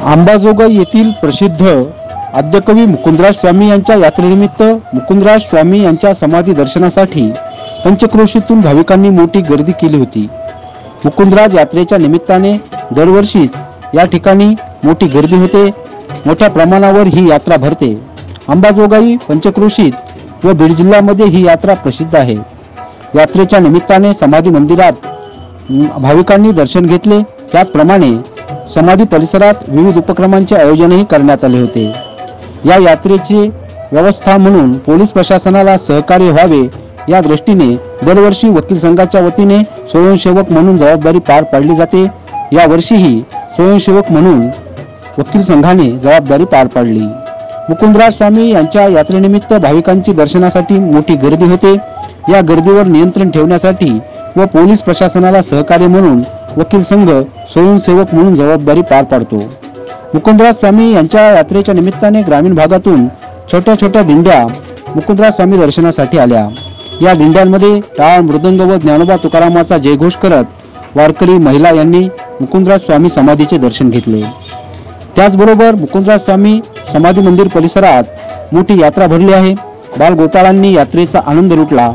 अंबाजोगाई येथील प्रसिद्ध आद्यकवी मुकुंदराज स्वामी यांच्या यात्रेनिमित्त मुकुंदराज स्वामी यांच्या समाधी दर्शनासाठी पंचक्रोशीतून भाविकांनी मोठी गर्दी केली होती। मुकुंदराज यात्रेच्या निमित्ताने दरवर्षीच या ठिकाणी मोठी गर्दी होते। मोठ्या प्रमाणावर ही यात्रा भरते। अंबाजोगाई, पंचक्रोशीत व बीड जिल्ह्यामध्ये ही यात्रा प्रसिद्ध आहे। यात्रेच्या निमित्ताने समाधी मंदिरात भाविकांनी दर्शन घेतले। त्याचप्रमाणे समाधी परिसरात विविध उपक्रमांचे आयोजनही करण्यात आले होते। या यात्रेची व्यवस्था म्हणून पोलीस प्रशासनाला सहकार्य व्हावे या दृष्टीने दरवर्षी वकील संघाच्या वतीने स्वयंसेवक म्हणून जबाबदारी पार पाडली जाते। या वर्षीही स्वयंसेवक म्हणून वकील संघाने जबाबदारी पार पाडली। मुकुंदराज स्वामी यांच्या यात्रेनिमित्त भाविकांची दर्शनासाठी मोठी गर्दी होते। या गर्दीवर नियंत्रण ठेवण्यासाठी व पोलीस प्रशासनाला सहकार्य म्हणून वकील संघ स्वयंसेवक म्हणून जबाबदारी पार पाडतो। मुकुंदराज स्वामी यांच्या यात्रेच्या निमित्ताने ग्रामीण भागातून छोट्या छोट्या दिंड्या मुकुंदराज स्वामी दर्शनासाठी आल्या। या दिंड्यांमध्ये टाळ, मृदंग व ज्ञानोबा तुकारामाचा जयघोष करत वारकरी महिला यांनी मुकुंदराज स्वामी समाधीचे दर्शन घेतले। त्याचबरोबर मुकुंदराज स्वामी समाधी मंदिर परिसरात मोठी यात्रा भरली आहे। बालगोपाळांनी यात्रेचा आनंद लुटला।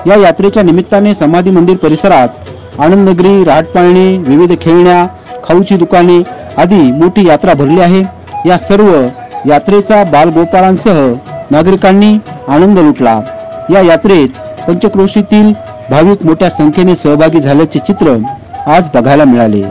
या यात्रेच्या निमित्ताने समाधी मंदिर परिसरात आनंदनगरी, रहाटपाळणी, विविध खेळण्या, खाऊची दुकाने आदी मोठी यात्रा भरली आहे। या सर्व यात्रेचा बालगोपाळांसह नागरिकांनी आनंद लुटला। या यात्रेत पंचक्रोशीतील भाविक मोठ्या संख्येने सहभागी झाल्याचे चित्र आज बघायला मिळाले।